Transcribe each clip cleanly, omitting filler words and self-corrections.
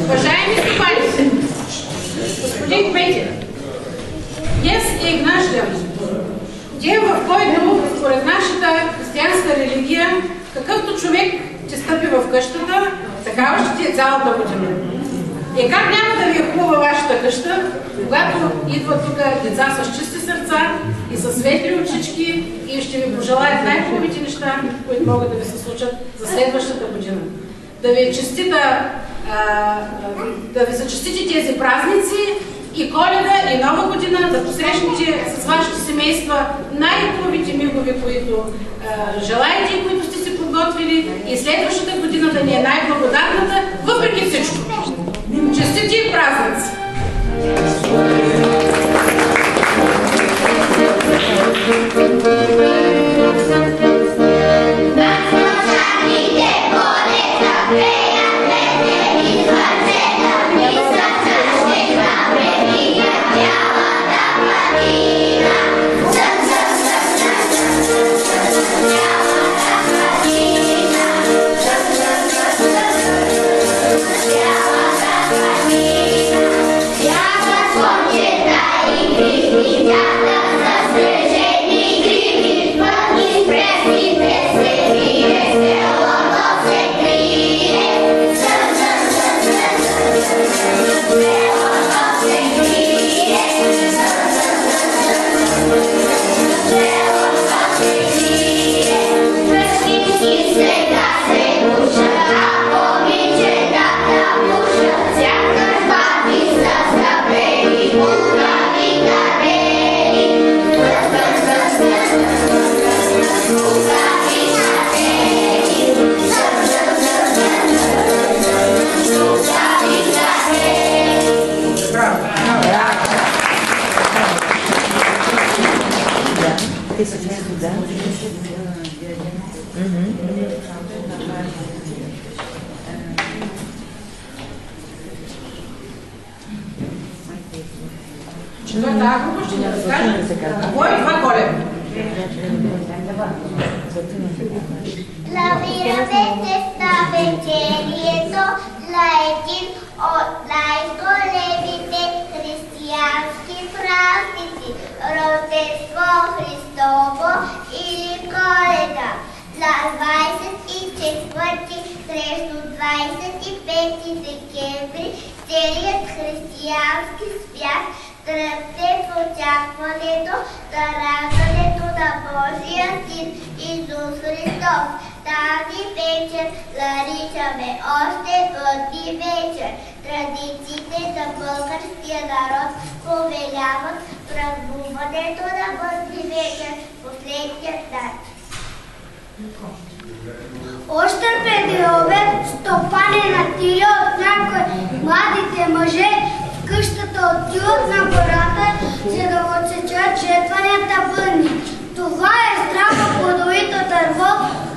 Уважаеми стопани, господин Кмети, днес е наш ден. Ден, в който, според нашата християнска религия, какъвто човек ще стъпи в къщата, такава ще ти е цялата година. И как няма да ви е хубава вашата къща, когато идват тук деца с чисти сърца и с светли очички и ще ви пожелаят най-хубавите неща, които могат да ви се случат за следващата година. Да ви зачестите тези празници и Коледа, и Нова година, да посрещнете с вашите семейства най-хубавите мигове, които желаете и които сте си подготвили, и следващата година да ни е най-благодатната, въпреки всичко. Честити празници! Още преди обед стопанина Тиля от някои младите мъже в къщата отиват на гората, за да отсечат жетванията бъдни. Това е здраво плодовито дърво,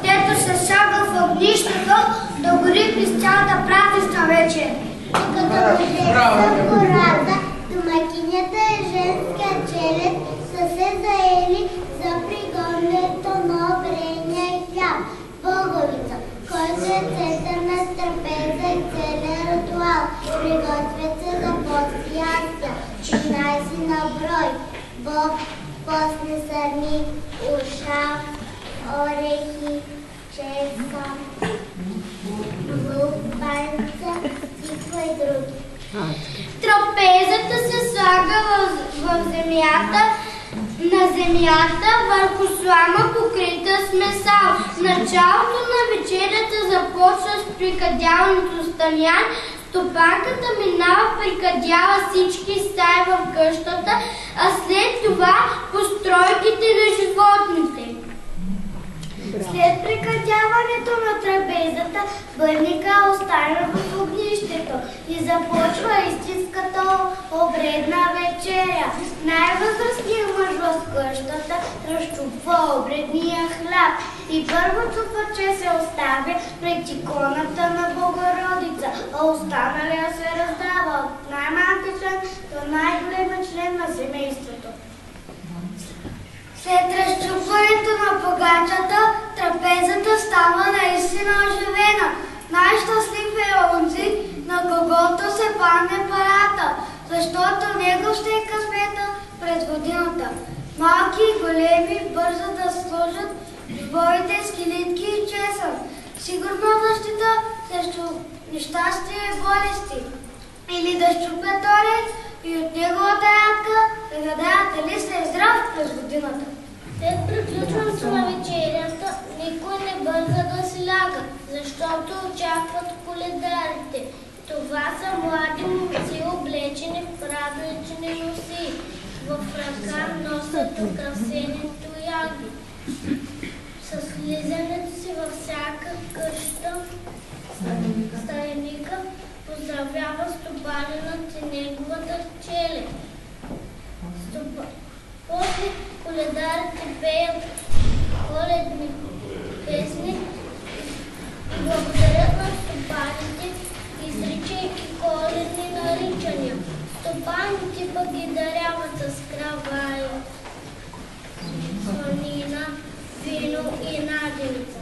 дето се сяга в огнището да гори през цялата празнична вечер. Като мъжете са гората, домакинята и женския челед са се заели за приготвянето на обрения и хляб. Боговица, който е център на трапеза и целен ритуал. Приготвят се за пост и акция, 13 на брой. Бог постне сърни, ушав, орехи, ческа, лук, баница, всичко и други. Трапезата се слага на земята върху слама, покрита с месо. Началото на вечерята започва с прикадялното стамян. Стопанката минава прикадяла всички стаи в къщата, а след това постройките на животните. След прекратяването на трапезата, бъдника остана в огнището и започва истинската обредна вечеря. Най-възрастният мъж в къщата разчупва обредния хляб и първото парче се оставя пред иконата на Богородица, а останалия се раздава от най-малки член до най-големия член на семейството. След разчупването на погачата, трапезата става наистина оживена. Най-щастлив е онзи, на когото фане парата, защото него ще е късмета през годината. Малки и големи бързат да сложат своите скелетки и чесън. Сигурна защита срещу нещастие и болести. Или да щупят орец и от неговата ядка да гадаят дали се е здрав през годината. След приключването на вечерята никой не бърза да си ляга, защото очакват коледарите. Това са млади момци, облечени в празнични носи. В ръка носят украсени тояги. С влизането си във всяка къща стайника поздравява стопанинът и неговата челе. После коледарите пеят коледни песни и благодарят на стопаните, изричайки коледни наричания. Стопаните пък ги даряват с кравай, слонина, вино и наденица.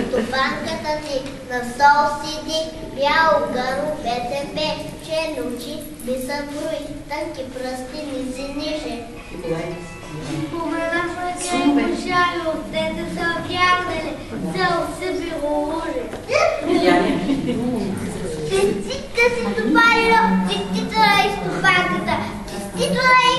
Стопанката ни на сол сиди, бяло гърло, БТП, черни очи, биса брои, тънки пръсти, ни си ниже. Споменахме край мъжали, от дете са обявнали, се усъбило луже. Честита си стопанина, честита и стопанката, честито е